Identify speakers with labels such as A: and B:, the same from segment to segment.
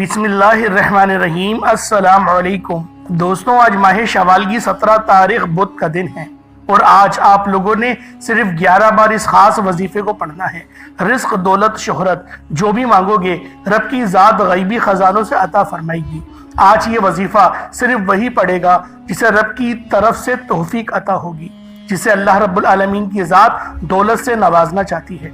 A: بسم اللہ الرحمن الرحیم۔ السلام علیکم دوستوں، آج ماہ شوال کی 17 تاریخ بدھ کا دن ہے اور آج آپ لوگوں نے صرف 11 بار اس خاص وظیفے کو پڑھنا ہے۔ رزق، دولت، شہرت جو بھی مانگو گے رب کی ذات غیبی خزانوں سے عطا فرمائے گی۔ آج یہ وظیفہ صرف وہی پڑھے گا جسے رب کی طرف سے توفیق عطا ہوگی، جسے اللہ رب العالمین کی ذات دولت سے نوازنا چاہتی ہے۔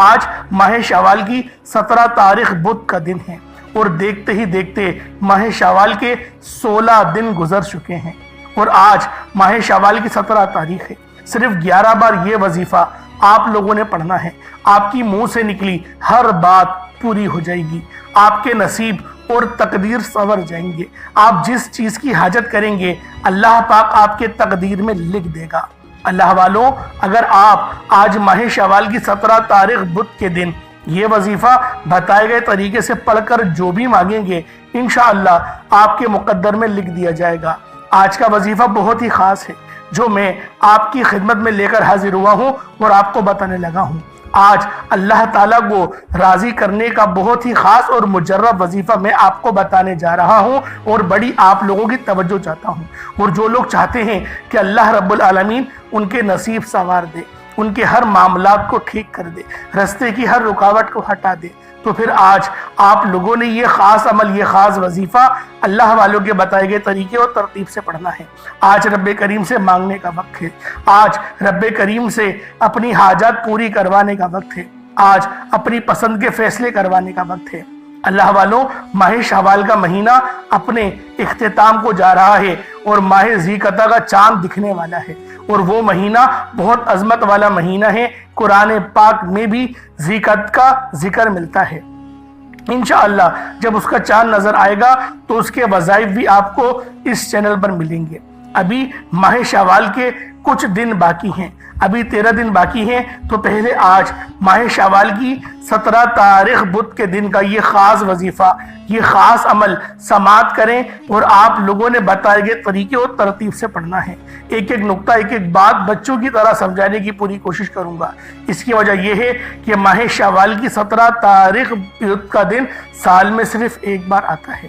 A: آج ماہ شوال کی 17 تاریخ بدھ کا دن ہے اور دیکھتے ہی دیکھتے ماہ شوال کے 16 دن گزر چکے ہیں اور آج ماہ شوال کی 17 تاریخ ہے۔ صرف 11 بار یہ وظیفہ آپ لوگوں نے پڑھنا ہے۔ آپ کی منہ سے نکلی ہر بات پوری ہو جائے گی، آپ کے نصیب اور تقدیر سنور جائیں گے۔ آپ جس چیز کی حاجت کریں گے اللہ پاک آپ کے تقدیر میں لکھ دے گا۔ اللہ والوں، اگر آپ آج ماہ شوال کی 17 تاریخ بدھ کے دن یہ وظیفہ بتائے گئے طریقے سے پڑھ کر جو بھی مانگیں گے انشاءاللہ آپ کے مقدر میں لکھ دیا جائے گا۔ آج کا وظیفہ بہت ہی خاص ہے جو میں آپ کی خدمت میں لے کر حاضر ہوا ہوں اور آپ کو بتانے لگا ہوں۔ آج اللہ تعالیٰ کو راضی کرنے کا بہت ہی خاص اور مجرب وظیفہ میں آپ کو بتانے جا رہا ہوں اور بڑی آپ لوگوں کی توجہ چاہتا ہوں۔ اور جو لوگ چاہتے ہیں کہ اللہ رب العالمین ان کے نصیب سنوار دے، ان کے ہر معاملات کو ٹھیک کر دے، رستے کی ہر رکاوٹ کو ہٹا دے، تو پھر آج آپ لوگوں نے یہ خاص عمل، یہ خاص وظیفہ اللہ والوں کے بتائے گئے طریقے اور ترتیب سے پڑھنا ہے۔ آج رب کریم سے مانگنے کا وقت ہے، آج رب کریم سے اپنی حاجات پوری کروانے کا وقت ہے، آج اپنی پسند کے فیصلے کروانے کا وقت ہے۔ اللہ والوں، ماہ شوال کا مہینہ اپنے اختتام کو جا رہا ہے اور ماہ ذی قعدہ کا چاند دکھنے والا ہے اور وہ مہینہ بہت عظمت والا مہینہ ہے۔ قرآن پاک میں بھی ذی قعدہ کا ذکر ملتا ہے۔ انشاءاللہ جب اس کا چاند نظر آئے گا تو اس کے وظائف بھی آپ کو اس چینل پر ملیں گے۔ ابھی ماہ شوال کے کچھ دن باقی ہیں، ابھی 13 دن باقی ہیں، تو پہلے آج ماہ شوال کی 17 تاریخ بدھ کے دن کا یہ خاص وظیفہ، یہ خاص عمل سماعت کریں اور آپ لوگوں نے بتائے گئے طریقے اور ترتیب سے پڑھنا ہے۔ ایک ایک نقطہ، ایک ایک بات بچوں کی طرح سمجھانے کی پوری کوشش کروں گا۔ اس کی وجہ یہ ہے کہ ماہ شوال کی 17 تاریخ بدھ کا دن سال میں صرف ایک بار آتا ہے،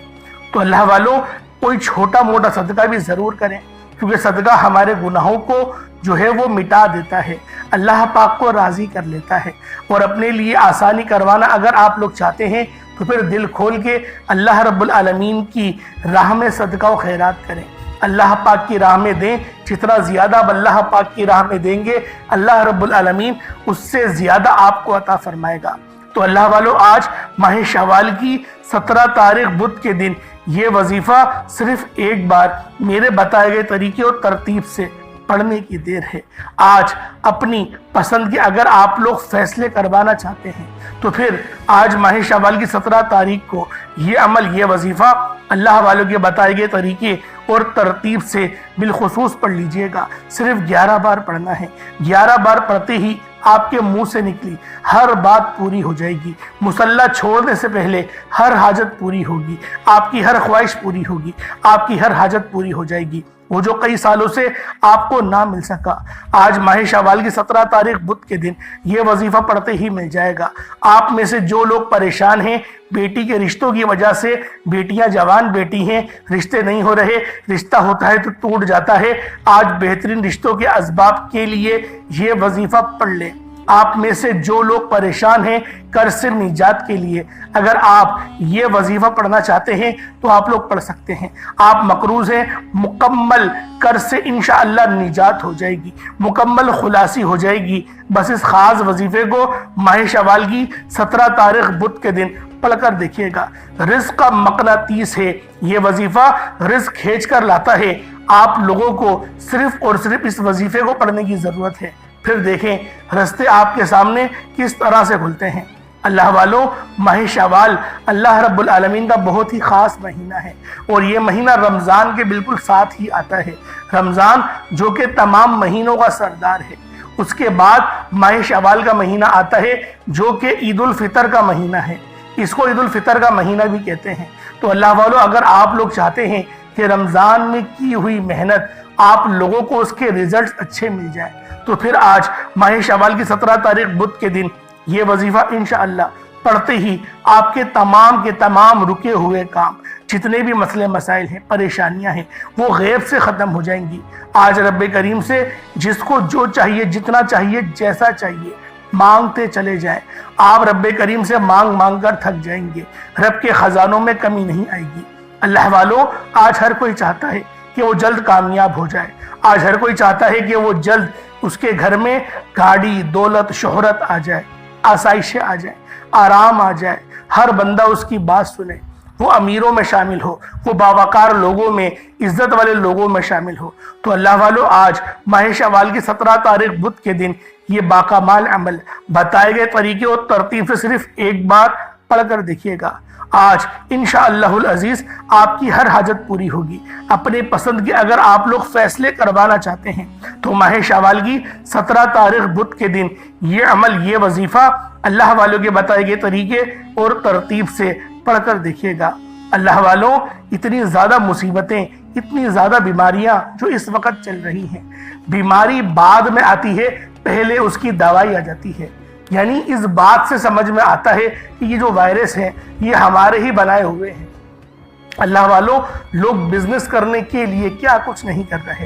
A: تو اللہ والوں کوئی چھوٹا موٹا صدقہ بھی ضرور کریں، کیونکہ صدقہ ہمارے گناہوں کو جو ہے وہ مٹا دیتا ہے، اللہ پاک کو راضی کر لیتا ہے۔ اور اپنے لیے آسانی کروانا اگر آپ لوگ چاہتے ہیں تو پھر دل کھول کے اللہ رب العالمین کی راہ میں صدقہ و خیرات کریں، اللہ پاک کی راہ میں دیں۔ جتنا زیادہ اب اللہ پاک کی راہ میں دیں گے اللہ رب العالمین اس سے زیادہ آپ کو عطا فرمائے گا۔ تو اللہ والوں، آج ماہ شوال کی 17 تاریخ بدھ کے دن یہ وظیفہ صرف ایک بار میرے بتائے گئے طریقے اور ترتیب سے پڑھنے کی دیر ہے۔ آج اپنی پسند کے اگر آپ لوگ فیصلے کروانا چاہتے ہیں تو پھر آج ماہ شوال کی 17 تاریخ کو یہ عمل، یہ وظیفہ اللہ والوں کے بتائے گئے طریقے اور ترتیب سے بالخصوص پڑھ لیجئے گا۔ صرف 11 بار پڑھنا ہے۔ 11 بار پڑھتے ہی آپ کے منہ سے نکلی ہر بات پوری ہو جائے گی، مصلی چھوڑنے سے پہلے ہر حاجت پوری ہوگی، آپ کی ہر خواہش پوری ہوگی، آپ کی ہر حاجت پوری ہو جائے گی، وہ جو کئی سالوں سے آپ کو نہ مل سکا۔ آج ماہ شوال کی 17 تاریخ بدھ کے دن یہ وظیفہ پڑھتے ہی مل جائے گا۔ آپ میں سے جو لوگ پریشان ہیں بیٹی کے رشتوں کی وجہ سے، بیٹیاں جوان بیٹی ہیں، رشتے نہیں ہو رہے، رشتہ ہوتا ہے تو ٹوٹ جاتا ہے، آج بہترین رشتوں کے اسباب کے لیے یہ وظیفہ پڑھ لیں۔ آپ میں سے جو لوگ پریشان ہیں قرض سے نجات کے لیے، اگر آپ یہ وظیفہ پڑھنا چاہتے ہیں تو آپ لوگ پڑھ سکتے ہیں۔ آپ مقروض ہیں، مکمل قرض سے انشاءاللہ نجات ہو جائے گی، مکمل خلاصی ہو جائے گی۔ بس اس خاص وظیفے کو ماہ شوال کی 17 تاریخ بدھ کے دن پڑھ کر دیکھیے گا۔ رزق کا مقناطیس ہے یہ وظیفہ، رزق کھینچ کر لاتا ہے۔ آپ لوگوں کو صرف اور صرف اس وظیفے کو پڑھنے کی ضرورت ہے، پھر دیکھیں رستے آپ کے سامنے کس طرح سے کھلتے ہیں۔ اللہ والوں، ماہ شوال اللہ رب العالمین کا بہت ہی خاص مہینہ ہے اور یہ مہینہ رمضان کے بالکل ساتھ ہی آتا ہے۔ رمضان جو کہ تمام مہینوں کا سردار ہے، اس کے بعد ماہ شوال کا مہینہ آتا ہے جو کہ عید الفطر کا مہینہ ہے، اس کو عید الفطر کا مہینہ بھی کہتے ہیں۔ تو اللہ والوں، اگر آپ لوگ چاہتے ہیں کہ رمضان میں کی ہوئی محنت آپ لوگوں کو اس کے ریزلٹس اچھے مل جائیں تو پھر آج ماہ شوال کی 17 تاریخ بدھ کے دن یہ وظیفہ انشاءاللہ پڑھتے ہی آپ کے تمام رکے ہوئے کام، جتنے بھی مسئلے مسائل ہیں، پریشانیاں ہیں، وہ غیب سے ختم ہو جائیں گی۔ آج رب کریم سے جس کو جو چاہیے، جتنا چاہیے، جیسا چاہیے، مانگتے چلے جائیں۔ آپ رب کریم سے مانگ کر تھک جائیں گے، رب کے خزانوں میں کمی نہیں آئے گی۔ اللہ والوں، آج ہر کوئی چاہتا ہے کہ وہ جلد کامیاب ہو جائے، آج ہر کوئی چاہتا ہے کہ وہ جلد اس کے گھر میں گاڑی، دولت، شہرت آ جائے، آسائشیں آ جائیں، آرام آ جائے، ہر بندہ اس کی بات سنے، وہ امیروں میں شامل ہو، وہ باوقار لوگوں میں، عزت والے لوگوں میں شامل ہو۔ تو اللہ والوں، آج ماہ شوال کی 17 تاریخ بدھ کے دن یہ باکمال عمل بتائے گئے طریقے اور ترتیب سے صرف ایک بار پڑھ کر دیکھیے گا۔ آج انشاءاللہ العزیز آپ کی ہر حاجت پوری ہوگی۔ اپنے پسند کے اگر آپ لوگ فیصلے کروانا چاہتے ہیں تو ماہ شوال کی 17 تاریخ بدھ کے دن یہ عمل، یہ وظیفہ اللہ والوں کے بتائے گئے طریقے اور ترتیب سے پڑھ کر دیکھیے گا۔ اللہ والوں، اتنی زیادہ مصیبتیں، اتنی زیادہ بیماریاں جو اس وقت چل رہی ہیں، بیماری بعد میں آتی ہے، پہلے اس کی دوائی آ جاتی ہے۔ یعنی اس بات سے سمجھ میں آتا ہے کہ یہ جو وائرس ہیں یہ ہمارے ہی بنائے ہوئے ہیں۔ اللہ والوں، لوگ بزنس کرنے کے لیے کیا کچھ نہیں کر رہے،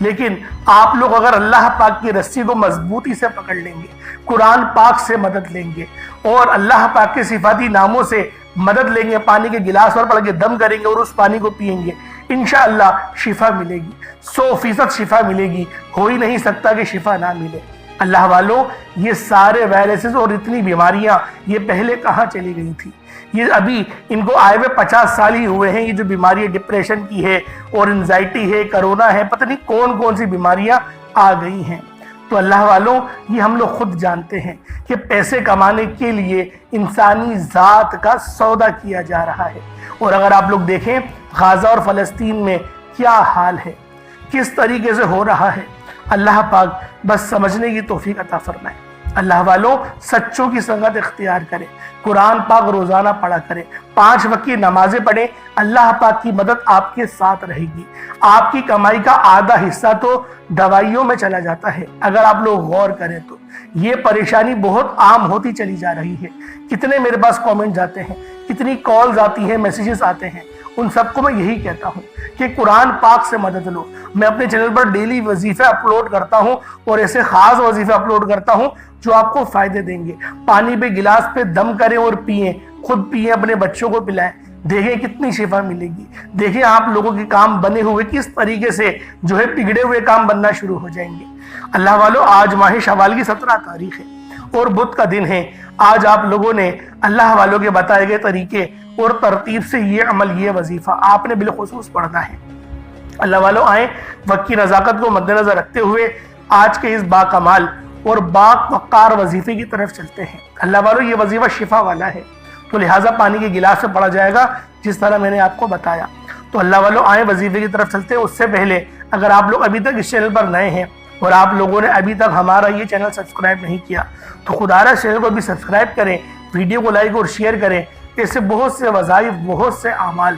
A: لیکن آپ لوگ اگر اللہ پاک کی رسی کو مضبوطی سے پکڑ لیں گے، قرآن پاک سے مدد لیں گے اور اللہ پاک کے صفاتی ناموں سے مدد لیں گے، پانی کے گلاس پر پڑھ کے دم کریں گے اور اس پانی کو پئیں گے، انشاءاللہ شفا ملے گی، 100% شفا ملے گی۔ ہو ہی نہیں سکتا کہ شفا نہ ملے۔ اللہ والوں، یہ سارے وائرسز اور اتنی بیماریاں یہ پہلے کہاں چلی گئی تھی؟ یہ ابھی ان کو آئے ہوئے 50 سال ہی ہوئے ہیں۔ یہ جو بیماری ڈپریشن کی ہے اور انزائٹی ہے، کرونا ہے، پتہ نہیں کون کون سی بیماریاں آ گئی ہیں۔ تو اللہ والوں، یہ ہم لوگ خود جانتے ہیں کہ پیسے کمانے کے لیے انسانی ذات کا سودا کیا جا رہا ہے۔ اور اگر آپ لوگ دیکھیں غزہ اور فلسطین میں کیا حال ہے، کس طریقے سے ہو رہا ہے، اللہ پاک بس سمجھنے کی توفیق عطا فرمائے۔ اللہ والوں، سچوں کی سنگت اختیار کریں، قرآن پاک روزانہ پڑھا کریں، 5 وقت کی نمازیں پڑھیں، اللہ پاک کی مدد آپ کے ساتھ رہے گی۔ آپ کی کمائی کا آدھا حصہ تو دوائیوں میں چلا جاتا ہے، اگر آپ لوگ غور کریں تو۔ یہ پریشانی بہت عام ہوتی چلی جا رہی ہے۔ کتنے میرے پاس کامنٹ جاتے ہیں، کتنی کالز آتی ہیں، میسیجز آتے ہیں، ان سب کو میں یہی کہتا ہوں کہ قرآن پاک سے مدد لو۔ میں اپنے چینل پر ڈیلی وظیفے اپلوڈ کرتا ہوں اور ایسے خاص وظیفے اپلوڈ کرتا ہوں جو آپ کو فائدے دیں گے۔ پانی پہ گلاس پہ دم کریں اور پئیں، خود پئیں، اپنے بچوں کو پلائیں، دیکھیں کتنی شفا ملے گی۔ دیکھیں آپ لوگوں کے کام بنے ہوئے کس طریقے سے جو ہے بگڑے ہوئے کام بننا شروع ہو جائیں گے۔ اللہ والوں، آج ماہ شوال کی 17 تاریخ ہے اور بدھ کا دن ہے۔ آج آپ لوگوں نے اللہ والوں کے بتائے گئے طریقے اور ترتیب سے یہ عمل، یہ وظیفہ آپ نے بالخصوص پڑھنا ہے۔ اللہ والوں، آئیں وقت کی نزاکت کو مد نظر رکھتے ہوئے آج کے اس باکمال اور وقار وظیفے کی طرف چلتے ہیں۔ اللہ والوں، یہ وظیفہ شفا والا ہے، تو لہٰذا پانی کے گلاس سے پڑھا جائے گا جس طرح میں نے آپ کو بتایا۔ تو اللہ والوں، آئیں وظیفے کی طرف چلتے ہیں۔ اس سے پہلے اگر آپ لوگ ابھی تک اس چینل پر نئے ہیں اور آپ لوگوں نے ابھی تک ہمارا یہ چینل سبسکرائب نہیں کیا تو خدا را چینل کو بھی سبسکرائب کریں، ویڈیو کو لائک اور شیئر کریں۔ ایسے بہت سے وظائف، بہت سے اعمال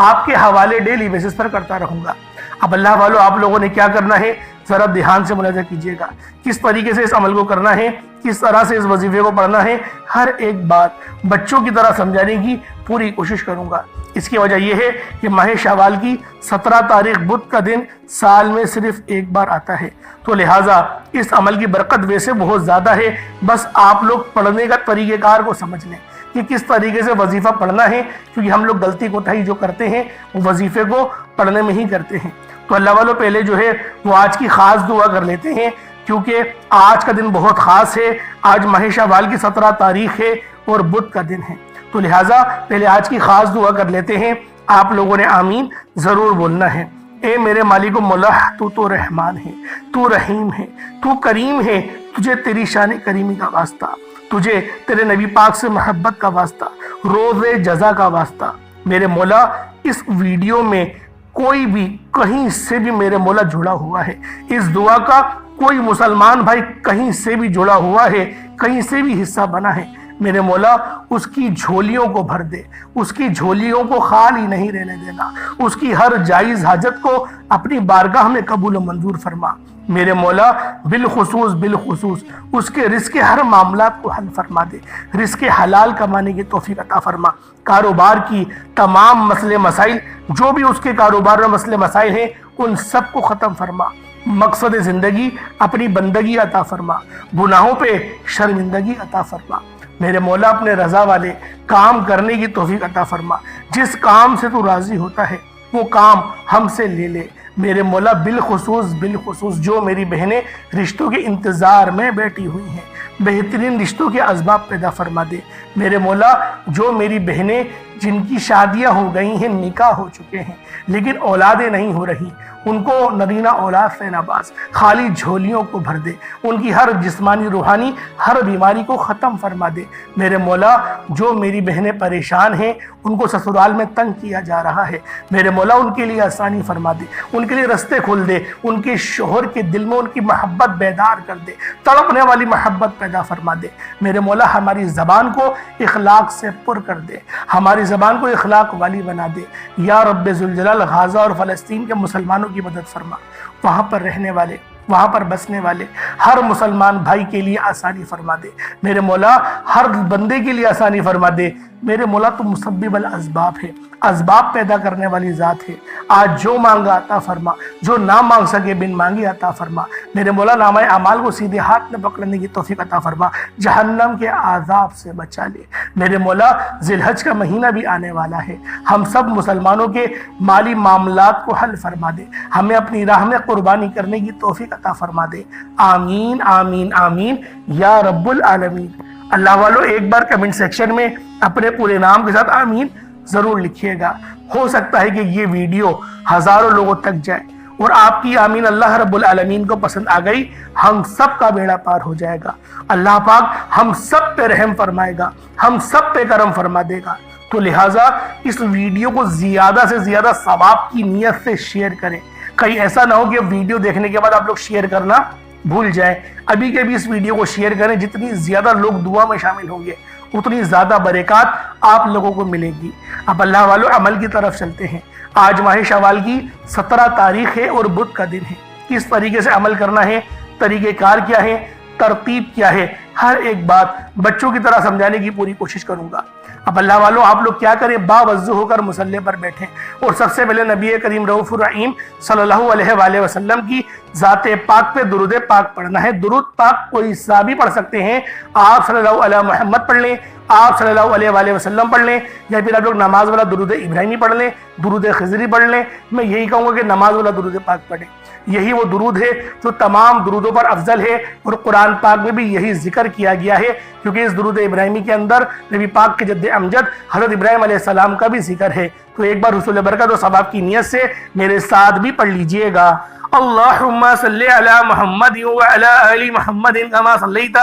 A: آپ کے حوالے ڈیلی بیسس پر کرتا رہوں گا۔ اب اللہ والوں، آپ لوگوں نے کیا کرنا ہے، ذرا دھیان سے ملاحظہ کیجیے گا، کس طریقے سے اس عمل کو کرنا ہے، کس طرح سے اس وظیفے کو پڑھنا ہے۔ ہر ایک بات بچوں کی طرح سمجھانے کی پوری کوشش کروں گا۔ اس کی وجہ یہ ہے کہ ماہ شوال کی 17 تاریخ بدھ کا دن سال میں صرف ایک بار آتا ہے، تو لہٰذا اس عمل کی برکت ویسے بہت زیادہ ہے۔ بس آپ لوگ پڑھنے کا طریقہ کار کو سمجھ لیں کہ کس طریقے سے وظیفہ پڑھنا ہے، کیونکہ ہم لوگ غلطی کوتاہی جو کرتے ہیں وہ وظیفے کو پڑھنے میں ہی کرتے ہیں۔ تو اللہ والوں، پہلے جو ہے وہ آج کی خاص دعا کر لیتے ہیں، کیونکہ آج کا دن بہت خاص ہے۔ آج ماہ شوال کی 17 تاریخ ہے اور بدھ کا دن ہے، تو لہٰذا پہلے آج کی خاص دعا کر لیتے ہیں۔ آپ لوگوں نے آمین ضرور بولنا ہے۔ اے میرے مالک و مولا، تو رحمان ہے، تو رحیم ہے، تو کریم ہے، تجھے تیری شان کریمی کا واسطہ، تجھے تیرے نبی پاک سے محبت کا واسطہ، روز جزا کا واسطہ۔ میرے مولا، اس ویڈیو میں کوئی بھی کہیں سے بھی میرے مولا جڑا ہوا ہے، اس دعا کا کوئی مسلمان بھائی کہیں سے بھی جڑا ہوا ہے، کہیں سے بھی حصہ بنا ہے، میرے مولا اس کی جھولیوں کو بھر دے، اس کی جھولیوں کو خالی نہیں رہنے دینا، اس کی ہر جائز حاجت کو اپنی بارگاہ میں قبول و منظور فرما۔ میرے مولا بالخصوص اس کے رزق کے ہر معاملات کو حل فرما دے، رزق حلال کمانے کی توفیق عطا فرما، کاروبار کی تمام مسئلے مسائل، جو بھی اس کے کاروبار میں مسئلے مسائل ہیں ان سب کو ختم فرما، مقصد زندگی اپنی بندگی عطا فرما، گناہوں پہ شرمندگی عطا فرما، میرے مولا اپنے رضا والے کام کرنے کی توفیق عطا فرما، جس کام سے تو راضی ہوتا ہے وہ کام ہم سے لے لے، میرے مولا بالخصوص جو میری بہنیں رشتوں کے انتظار میں بیٹھی ہوئی ہیں بہترین رشتوں کے اسباب پیدا فرما دے، میرے مولا جو میری بہنیں جن کی شادیاں ہو گئی ہیں، نکاح ہو چکے ہیں لیکن اولادیں نہیں ہو رہی، ان کو نرینہ اولاد سے نواز، خالی جھولیوں کو بھر دے، ان کی ہر جسمانی روحانی ہر بیماری کو ختم فرما دے، میرے مولا جو میری بہنیں پریشان ہیں ان کو سسرال میں تنگ کیا جا رہا ہے، میرے مولا ان کے لیے آسانی فرما دے، ان کے لیے رستے کھول دے، ان کے شوہر کے دل میں ان کی محبت بیدار کر دے، تڑپنے والی محبت پیدا فرما دے، میرے مولا ہماری زبان کو اخلاق سے پر کر دے، ہماری زبان کو اخلاق والی بنا دے، یا رب ذوالجلال غزہ اور فلسطین کے مسلمانوں کی مدد فرما، وہاں پر رہنے والے، وہاں پر بسنے والے ہر مسلمان بھائی کے لیے آسانی فرما دے، میرے مولا ہر بندے کے لیے آسانی فرما دے، میرے مولا تو مسبب الاسباب ہے، اسباب پیدا کرنے والی ذات ہے، آج جو مانگا عطا فرما، جو نہ مانگ سکے بن مانگی عطا فرما، میرے مولا نامہ اعمال کو سیدھے ہاتھ میں پکڑنے کی توفیق عطا فرما، جہنم کے عذاب سے بچا لے، میرے مولا ذی الحج کا مہینہ بھی آنے والا ہے، ہم سب مسلمانوں کے مالی معاملات کو حل فرما دے، ہمیں اپنی راہ میں قربانی کرنے کی توفیق عطا فرما دے، آمین آمین آمین یا رب العالمین۔ اللہ والو ایک بار کمنٹ سیکشن میں اپنے پورے نام کے ساتھ آمین ضرور لکھیے گا، ہو سکتا ہے کہ یہ ویڈیو ہزاروں لوگوں تک جائے اور آپ کی آمین اللہ رب العالمین کو پسند آ گئی، ہم سب کا بیڑا پار ہو جائے گا، اللہ پاک ہم سب پہ رحم فرمائے گا، ہم سب پہ کرم فرما دے گا، تو لہٰذا اس ویڈیو کو زیادہ سے زیادہ ثواب کی نیت سے شیئر کریں، کہیں ایسا نہ ہو کہ ویڈیو دیکھنے کے بعد آپ لوگ شیئر کرنا بھول جائیں، ابھی کے بھی اس ویڈیو کو شیئر کریں، جتنی زیادہ لوگ دعا میں شامل ہوں گے اتنی زیادہ برکات آپ لوگوں کو ملے گی۔ اب اللہ والو عمل کی طرف چلتے ہیں، آج ماہ شوال کی 17 تاریخ ہے اور بدھ کا دن ہے، کس طریقے سے عمل کرنا ہے، طریقہ کار کیا ہے، ترتیب کیا ہے، ہر ایک بات بچوں کی طرح سمجھانے کی پوری کوشش کروں گا۔ اب اللہ والو آپ لوگ کیا کریں، باوضو ہو کر مصلی پر بیٹھیں اور سب سے پہلے نبی کریم رؤوف الرحیم صلی اللہ علیہ وآلہ وسلم کی ذات پاک پہ درود پاک پڑھنا ہے۔ درود پاک کوئی سا بھی پڑھ سکتے ہیں، آپ صلی اللہ علیہ محمد پڑھ لیں، آپ صلی اللہ علیہ وآلہ وسلم پڑھ لیں، یا پھر آپ لوگ نماز والا درود ابراہیمی پڑھ لیں، درود خضری پڑھ لیں، میں یہی کہوں گا کہ نماز والا درود پاک پڑھیں، یہی وہ درود ہے جو تمام درودوں پر افضل ہے، اور قرآن پاک میں بھی یہی ذکر کیا گیا ہے، کیونکہ اس درود ابراہیمی کے اندر نبی پاک کے جد امجد حضرت ابراہیم علیہ السلام کا بھی ذکر ہے، تو ایک بار حصول برکت و ثواب کی نیت سے میرے ساتھ بھی پڑھ لیجئے گا۔ اللہم صلی علی محمد وعلی آل محمد کما صلیت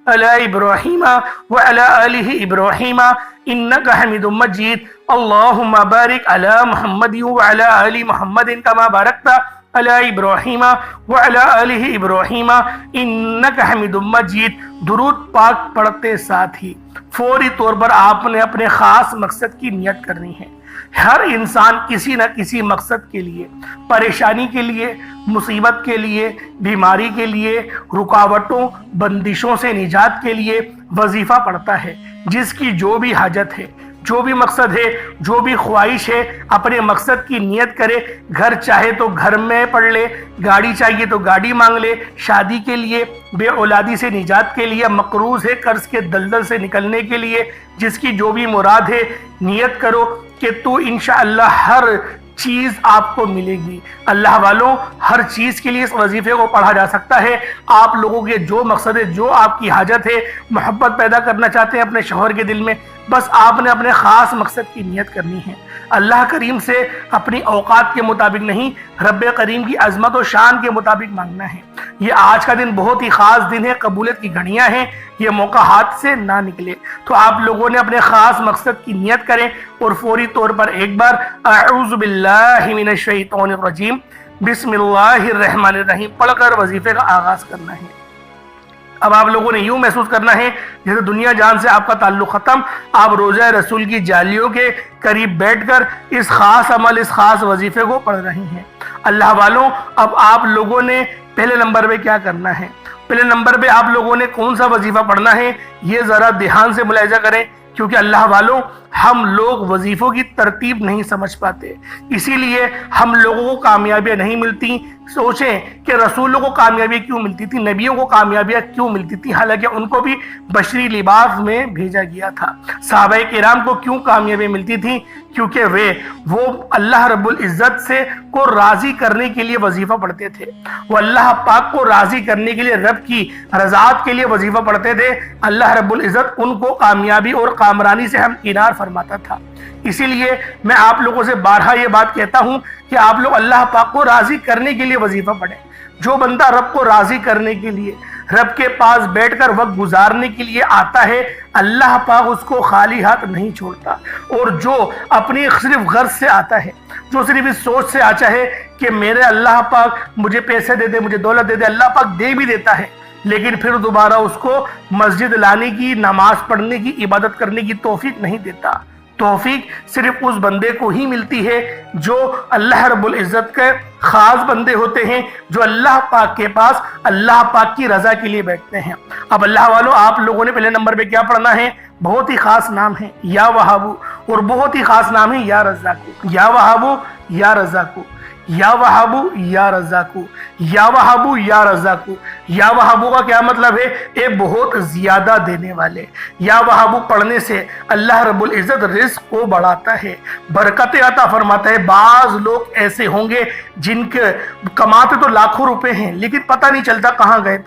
A: علی ابراہیم وعلی آل ابراہیم انک حمید مجید، اللہم بارک علی محمد وعلی آل محمد کما بارکت علی ابراہیم وعلی آل ابراہیم انک حمید مجید۔ درود پاک پڑھتے ساتھ ہی فوری طور پر آپ نے اپنے خاص مقصد کی نیت کرنی ہے۔ ہر انسان کسی نہ کسی مقصد کے لیے، پریشانی کے لیے، مصیبت کے لیے، بیماری کے لیے، رکاوٹوں بندشوں سے نجات کے لیے وظیفہ پڑھتا ہے، جس کی جو بھی حاجت ہے، جو بھی مقصد ہے، جو بھی خواہش ہے، اپنے مقصد کی نیت کرے، گھر چاہے تو گھر میں پڑھ لے، گاڑی چاہیے تو گاڑی مانگ لے، شادی کے لیے، بے اولادی سے نجات کے لیے، مقروض ہے قرض کے دلدل سے نکلنے کے لیے، جس کی جو بھی مراد ہے نیت کرو کہ تو انشاءاللہ ہر چیز آپ کو ملے گی۔ اللہ والوں ہر چیز کے لیے اس وظیفے کو پڑھا جا سکتا ہے، آپ لوگوں کے جو مقصد ہے، جو آپ کی حاجت ہے، محبت پیدا کرنا چاہتے ہیں اپنے شوہر کے دل میں، بس آپ نے اپنے خاص مقصد کی نیت کرنی ہے، اللہ کریم سے اپنی اوقات کے مطابق نہیں، رب کریم کی عظمت و شان کے مطابق مانگنا ہے۔ یہ آج کا دن بہت ہی خاص دن ہے، قبولیت کی گھڑیاں ہیں، یہ موقع ہاتھ سے نہ نکلے، تو آپ لوگوں نے اپنے خاص مقصد کی نیت کریں اور فوری طور پر ایک بار اعوذ باللہ من الشیطان الرجیم بسم اللہ الرحمن الرحیم پڑھ کر وظیفے کا آغاز کرنا ہے۔ اب آپ لوگوں نے یوں محسوس کرنا ہے جیسے دنیا جان سے آپ کا تعلق ختم، آپ روضہ رسول کی جالیوں کے قریب بیٹھ کر اس خاص عمل، اس خاص وظیفے کو پڑھ رہے ہیں۔ اللہ والوں اب آپ لوگوں نے پہلے نمبر پہ کیا کرنا ہے؟ پہلے نمبر پہ آپ لوگوں نے کون سا وظیفہ پڑھنا ہے یہ ذرا دھیان سے ملاحظہ کریں، کیونکہ اللہ والوں ہم لوگ وظیفوں کی ترتیب نہیں سمجھ پاتے، اسی لیے ہم لوگوں کو کامیابیاں نہیں ملتی۔ سوچیں کہ رسولوں کو کامیابیاں کیوں ملتی تھی، نبیوں کو کامیابیاں کیوں ملتی تھی، حالانکہ ان کو بھی بشری لباس میں بھیجا گیا تھا۔ صحابہ کرام کو کیوں کامیابیاں ملتی تھیں؟ کیونکہ وہ اللہ رب العزت سے کو راضی کرنے کے لیے وظیفہ پڑھتے تھے، وہ اللہ پاک کو راضی کرنے کے لیے، رب کی رضاعت کے لیے وظیفہ پڑھتے تھے۔ اللہ رب العزت ان کو کامیابی اور کامرانی سے ہمکنار فرماتا تھا۔ اسی لیے میں آپ لوگوں سے بارہا یہ بات کہتا ہوں کہ آپ لوگ اللہ پاک کو راضی کرنے کے لیے وظیفہ پڑھیں۔ جو بندہ رب کو راضی کرنے کے لیے، رب کے پاس بیٹھ کر وقت گزارنے کے لیے آتا ہے، اللہ پاک اس کو خالی ہاتھ نہیں چھوڑتا۔ اور جو اپنی صرف غرض سے آتا ہے، جو صرف اس سوچ سے آتا ہے کہ میرے اللہ پاک مجھے پیسے دے دے، مجھے دولت دے دے، اللہ پاک دے بھی دیتا ہے، لیکن پھر دوبارہ اس کو مسجد لانے کی، نماز پڑھنے کی، عبادت کرنے کی توفیق نہیں دیتا۔ توفیق صرف اس بندے کو ہی ملتی ہے جو اللہ رب العزت کے خاص بندے ہوتے ہیں، جو اللہ پاک کے پاس اللہ پاک کی رضا کے لیے بیٹھتے ہیں۔ اب اللہ والوں آپ لوگوں نے پہلے نمبر پہ کیا پڑھنا ہے؟ بہت ہی خاص نام ہے یا وہابو، اور بہت ہی خاص نام ہے یا رزاقو۔ یا وہابو یا رزاقو، یا وہابو یا رزاقو، یا وہابو یا رزاقو۔ یا وہابو کا کیا مطلب ہے؟ اے بہت زیادہ دینے والے۔ یا وہابو پڑھنے سے اللہ رب العزت رزق کو بڑھاتا ہے، برکت عطا فرماتا ہے۔ بعض لوگ ایسے ہوں گے جن کے کماتے تو لاکھوں روپے ہیں، لیکن پتہ نہیں چلتا کہاں گئے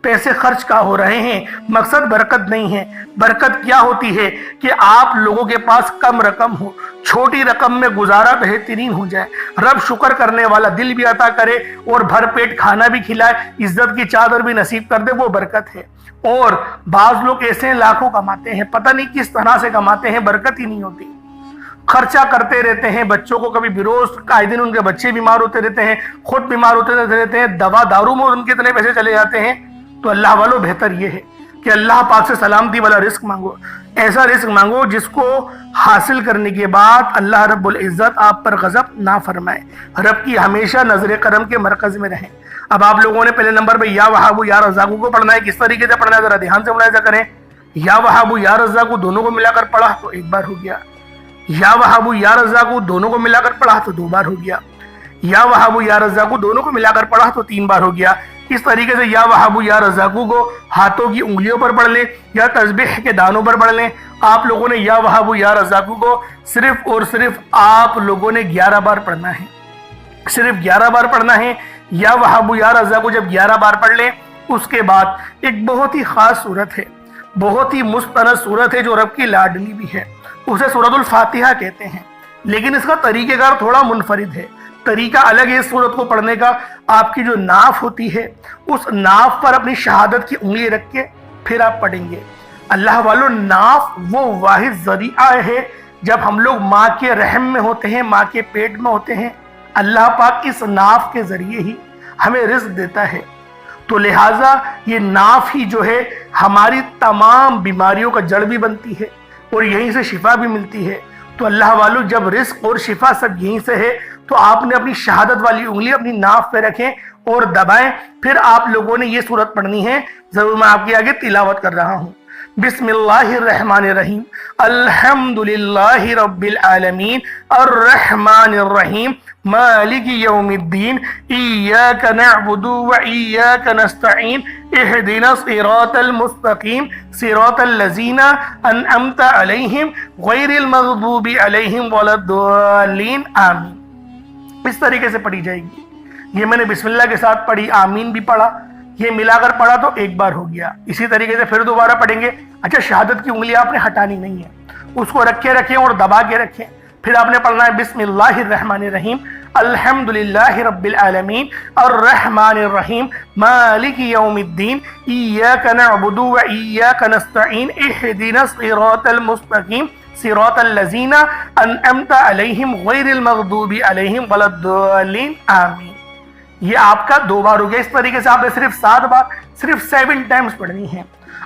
A: پیسے خرچ کہاں ہو رہے ہیں۔ مقصد برکت نہیں ہے۔ برکت کیا ہوتی ہے کہ آپ لوگوں کے پاس کم رقم ہو، چھوٹی رقم میں گزارا بہترین ہو جائے، رب شکر کرنے والا دل بھی عطا کرے اور بھر پیٹ کھانا بھی کھلائے، عزت کی چادر بھی نصیب کر دے، وہ برکت ہے۔ اور بعض لوگ ایسے ہیں لاکھوں کماتے ہیں، پتہ نہیں کس طرح سے کماتے ہیں، برکت ہی نہیں ہوتی، خرچہ کرتے رہتے ہیں، بچوں کو کبھی بروز آئے دن ان کے بچے بیمار ہوتے رہتے ہیں، خود بیمار ہوتے رہتے ہیں، دوا دارو میں ان کے اتنے پیسے چلے جاتے ہیں۔ تو اللہ والوں بہتر یہ ہے کہ اللہ پاک سے سلامتی والا رزق مانگو، ایسا رزق مانگو جس کو حاصل کرنے کے بعد اللہ رب العزت آپ پر غضب نہ فرمائے، رب کی ہمیشہ نظر کرم کے مرکز میں رہیں۔ اب آپ لوگوں نے پہلے نمبر پہ یا وہابو یا رزاقو کو پڑھنا ہے۔ کس طریقے سے پڑھنا ہے ذرا دھیان سے ملاحظہ کریں۔ یا وہابو یا رزاقو دونوں کو ملا کر پڑھا تو ایک بار ہو گیا، یا وہابو یا رزاقو دونوں کو ملا کر پڑھا تو دو بار ہو گیا، یا وہابو یا رزاقو دونوں کو ملا کر پڑھا تو تین بار ہو گیا۔ اس طریقے سے یا وہابو یا رزاقو کو ہاتھوں کی انگلیوں پر پڑھ لیں یا تسبیح کے دانوں پر پڑھ لیں۔ آپ لوگوں نے یا وہابو یا رزاقو کو صرف اور صرف آپ لوگوں نے 11 بار پڑھنا ہے، صرف 11 بار پڑھنا ہے۔ یا وہابو یا رزاقو جب 11 بار پڑھ لیں، اس کے بعد ایک بہت ہی خاص صورت ہے، بہت ہی مستند صورت ہے جو رب کی لاڈلی بھی ہے، اسے سورۃ الفاتحہ کہتے ہیں، لیکن اس کا طریقہ کار تھوڑا منفرد ہے۔ طریقہ الگ ہے اس سورت کو پڑھنے کا۔ آپ کی جو ناف ہوتی ہے، اس ناف پر اپنی شہادت کی انگلی رکھ کے پھر آپ پڑھیں گے۔ اللہ والوں ناف وہ واحد ذریعہ ہے جب ہم لوگ ماں کے رحم میں ہوتے ہیں، ماں کے پیٹ میں ہوتے ہیں، اللہ پاک اس ناف کے ذریعے ہی ہمیں رزق دیتا ہے۔ تو لہٰذا یہ ناف ہی جو ہے ہماری تمام بیماریوں کا جڑ بھی بنتی ہے اور یہیں سے شفا بھی ملتی ہے۔ تو اللہ والوں جب رزق اور شفا سب یہیں سے ہے تو آپ نے اپنی شہادت والی انگلی اپنی ناف پہ رکھیں اور دبائیں۔ پھر آپ لوگوں نے یہ سورت پڑھنی ہے، ضرور میں آپ کے آگے تلاوت کر رہا ہوں۔ بسم اللہ الرحمن الرحیم، الحمدللہ رب العالمین، الرحمن الرحیم، مالک یوم الدین، ایاک نعبد و ایاک نستعین، اہدنا الصراط المستقیم، صراط الذین انعمت علیہم غیر المغضوب علیہم ولا الضالین، آمین۔ اس طریقے سے پڑھی جائے گی۔ یہ میں نے بسم اللہ کے ساتھ پڑھی، آمین بھی پڑھا، یہ ملا کر پڑھا تو ایک بار ہو گیا۔ اسی طریقے سے پھر دوبارہ پڑھیں گے۔ اچھا، شہادت کی انگلی آپ نے ہٹانی نہیں ہے، اس کو رکھیں اور دبا کے رکھیں۔ پھر آپ نے پڑھنا ہے بسم اللہ الرحمن الرحیم، الحمدللہ رب العالمین، الرحمن الرحیم، مالک یوم الدین، ایاک نعبد و ایاک نستعین، اہدنا الصراط المستقیم، صراط الذین انعمت علیہم غیر المغضوب علیہم ولا الضالین، آمین۔ یہ آپ کا 2 بار ہو گیا۔ اس طریقے سے آپ نے صرف 7 بار، صرف 7 ٹائمز پڑھنی ہے۔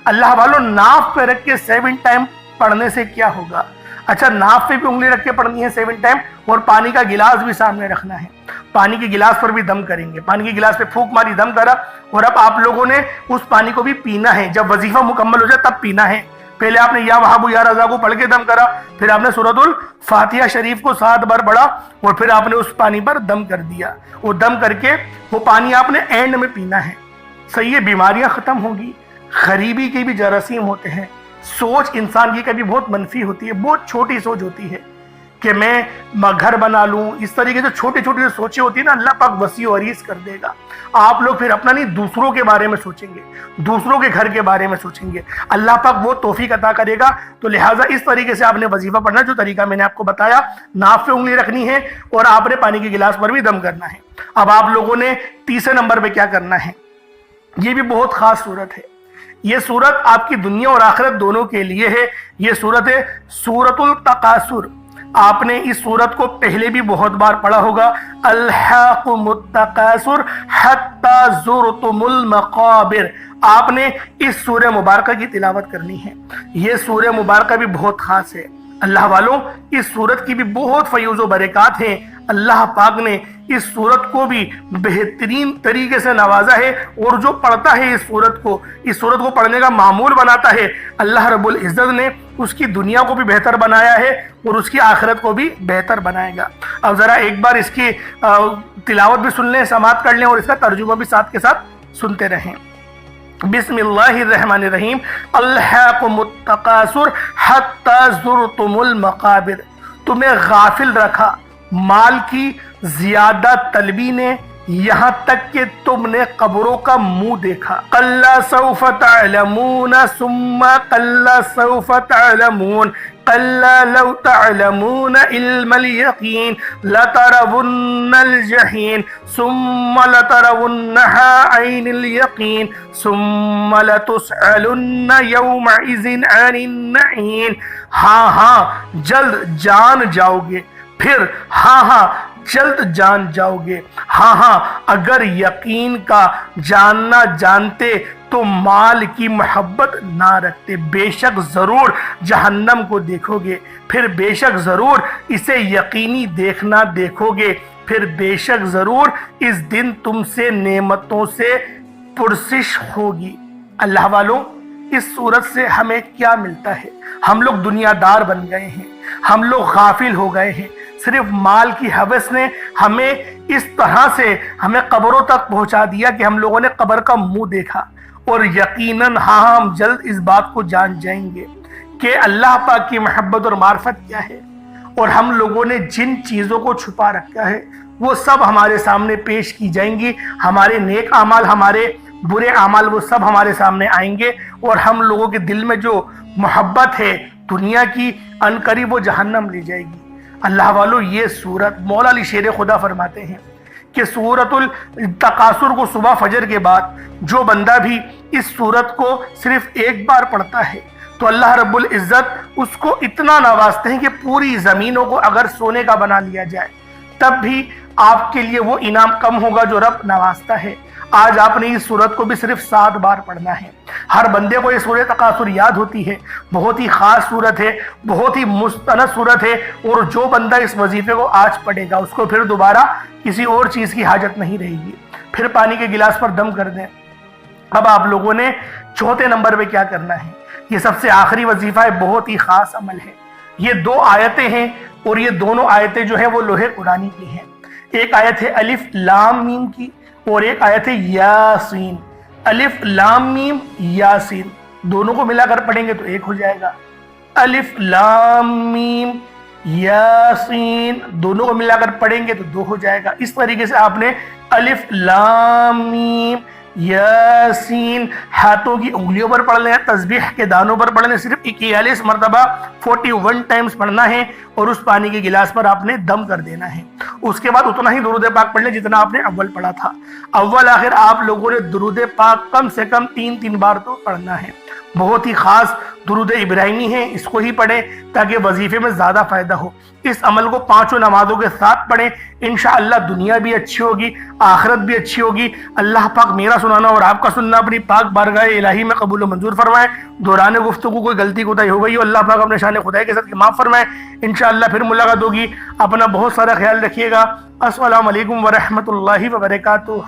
A: اللہ والوں ناف پہ رکھ کے 7 ٹائم پڑھنے سے کیا ہوگا؟ اچھا ناف پہ بھی انگلی رکھ کے پڑھنی ہے 7 ٹائم، اور پانی کا گلاس بھی سامنے رکھنا ہے، پانی کے گلاس پر بھی دم کریں گے، پانی کے گلاس پہ پھونک ماری، دم کرا، اور اب آپ لوگوں نے اس پانی کو بھی پینا ہے، جب وظیفہ مکمل ہو جائے تب پینا ہے۔ پہلے آپ نے یا وہاب یا رضا کو پڑھ کے دم کرا، پھر آپ نے سورۃ الفاتحہ شریف کو 7 بار پڑھا، اور پھر آپ نے اس پانی پر دم کر دیا، وہ دم کر کے وہ پانی آپ نے اینڈ میں پینا ہے۔ صحیح ہے، بیماریاں ختم ہوں گی، غریبی کے بھی جراثیم ہوتے ہیں، سوچ انسان کی کبھی بہت منفی ہوتی ہے، بہت چھوٹی سوچ ہوتی ہے کہ میں گھر بنا لوں، اس طریقے سے چھوٹی چھوٹی جو سوچیں ہوتی ہیں نا، اللہ پاک وسیع و عریض کر دے گا۔ آپ لوگ پھر اپنا نہیں دوسروں کے بارے میں سوچیں گے، دوسروں کے گھر کے بارے میں سوچیں گے، اللہ پاک وہ توفیق عطا کرے گا۔ تو لہٰذا اس طریقے سے آپ نے وظیفہ پڑھنا، جو طریقہ میں نے آپ کو بتایا، ناف پہ انگلی رکھنی ہے اور آپ نے پانی کے گلاس پر بھی دم کرنا ہے۔ اب آپ لوگوں نے تیسرے نمبر پہ کیا کرنا ہے، یہ بھی بہت خاص صورت ہے، یہ صورت آپ کی دنیا اور آخرت دونوں کے لیے ہے۔ یہ صورت ہے سورۃ التکاثر۔ آپ نے اس صورت کو پہلے بھی بہت بار پڑھا ہوگا، الہاکم التکاثر حتی زرتم المقابر۔ آپ نے اس سورہ مبارکہ کی تلاوت کرنی ہے، یہ سورہ مبارکہ بھی بہت خاص ہے۔ اللہ والوں، اس سورت کی بھی بہت فیوز و برکات ہیں، اللہ پاک نے اس سورت کو بھی بہترین طریقے سے نوازا ہے، اور جو پڑھتا ہے اس سورت کو پڑھنے کا معمول بناتا ہے، اللہ رب العزت نے اس کی دنیا کو بھی بہتر بنایا ہے اور اس کی آخرت کو بھی بہتر بنائے گا۔ اب ذرا ایک بار اس کی تلاوت بھی سن لیں، سماعت کر لیں، اور اس کا ترجمہ بھی ساتھ کے ساتھ سنتے رہیں۔ بسم اللہ الرحمن الرحیم، الہاکم التکاثر حتی زرتم المقابر۔ تمہیں غافل رکھا مال کی زیادہ طلبی نے، یہاں تک کہ تم نے قبروں کا منہ دیکھا۔ کلا سوف تعلمون ثم کلا سوف تعلمون کلا لو تعلمون علم الیقین لترون الجحیم ثم لترونها عین الیقین ثم لتسألن یومئذ عن النعیم۔ ہاں جلد جان جاؤ گے، پھر ہاں جلد جان جاؤ گے، ہاں اگر یقین کا جاننا جانتے تو مال کی محبت نہ رکھتے، بے شک ضرور جہنم کو دیکھو گے، پھر بے شک ضرور اسے یقینی دیکھنا دیکھو گے، پھر بے شک ضرور اس دن تم سے نعمتوں سے پرسش ہوگی۔ اللہ والوں، اس صورت سے ہمیں کیا ملتا ہے؟ ہم لوگ دنیا دار بن گئے ہیں، ہم لوگ غافل ہو گئے ہیں، صرف مال کی ہوس نے ہمیں اس طرح سے ہمیں قبروں تک پہنچا دیا کہ ہم لوگوں نے قبر کا منہ دیکھا، اور یقیناً ہم جلد اس بات کو جان جائیں گے کہ اللہ پاک کی محبت اور معرفت کیا ہے، اور ہم لوگوں نے جن چیزوں کو چھپا رکھا ہے وہ سب ہمارے سامنے پیش کی جائیں گی، ہمارے نیک اعمال، ہمارے برے اعمال، وہ سب ہمارے سامنے آئیں گے، اور ہم لوگوں کے دل میں جو محبت ہے دنیا کی، ان قریب وہ جہنم لے جائے گی۔ اللہ والو، یہ سورت مولا علی شیر خدا فرماتے ہیں کہ سورۃ التکاثر کو صبح فجر کے بعد جو بندہ بھی اس سورت کو صرف ایک بار پڑھتا ہے تو اللہ رب العزت اس کو اتنا نوازتے ہیں کہ پوری زمینوں کو اگر سونے کا بنا لیا جائے تب بھی آپ کے لیے وہ انعام کم ہوگا جو رب نوازتا ہے۔ آج آپ نے اس سورت کو بھی صرف 7 بار پڑھنا ہے۔ ہر بندے کو یہ سورۃ تکاثر یاد ہوتی ہے، بہت ہی خاص سورت ہے، بہت ہی مستند سورت ہے، اور جو بندہ اس وظیفے کو آج پڑھے گا اس کو پھر دوبارہ کسی اور چیز کی حاجت نہیں رہے گی۔ پھر پانی کے گلاس پر دم کر دیں۔ اب آپ لوگوں نے چوتھے نمبر پہ کیا کرنا ہے، یہ سب سے آخری وظیفہ ہے، بہت ہی خاص عمل ہے۔ یہ 2 آیتیں ہیں، اور یہ دونوں آیتیں جو ہیں وہ لوح قرآنی کی ہیں۔ ایک آیت ہے الف لام میم کی، اور ایک آیت ہے یاسین۔ الف لام میم یاسین دونوں کو ملا کر پڑھیں گے تو ایک ہو جائے گا، الف لام میم یاسین دونوں کو ملا کر پڑھیں گے تو 2 ہو جائے گا۔ اس طریقے سے آپ نے الف لام میم یاسین ہاتھوں کی انگلیوں پر پڑھ لینا، تسبیح کے دانوں پر پڑھنے، صرف 41 مرتبہ 41 ٹائمز پڑھنا ہے، اور اس پانی کے گلاس پر آپ نے دم کر دینا ہے۔ اس کے بعد اتنا ہی درود پاک پڑھ لیں جتنا آپ نے اول پڑھا تھا۔ اول آخر آپ لوگوں نے درود پاک کم سے کم 3 بار تو پڑھنا ہے۔ بہت ہی خاص درود ابراہیمی ہے، اس کو ہی پڑھیں تاکہ وظیفے میں زیادہ فائدہ ہو۔ اس عمل کو 5 نمازوں کے ساتھ پڑھیں، انشاءاللہ دنیا بھی اچھی ہوگی، آخرت بھی اچھی ہوگی۔ اللہ پاک میرا سنانا اور آپ کا سننا اپنی پاک بارگاہ الہی میں قبول و منظور فرمائے۔ دوران گفتگو کوئی غلطی کوتاہی ہو گئی ہو، اللہ پاک اپنے شان خدائی کے ساتھ معاف فرمائے۔ انشاءاللہ پھر ملاقات ہوگی، اپنا بہت سارا خیال رکھیے گا۔ السلام علیکم ورحمۃ اللہ وبرکاتہ۔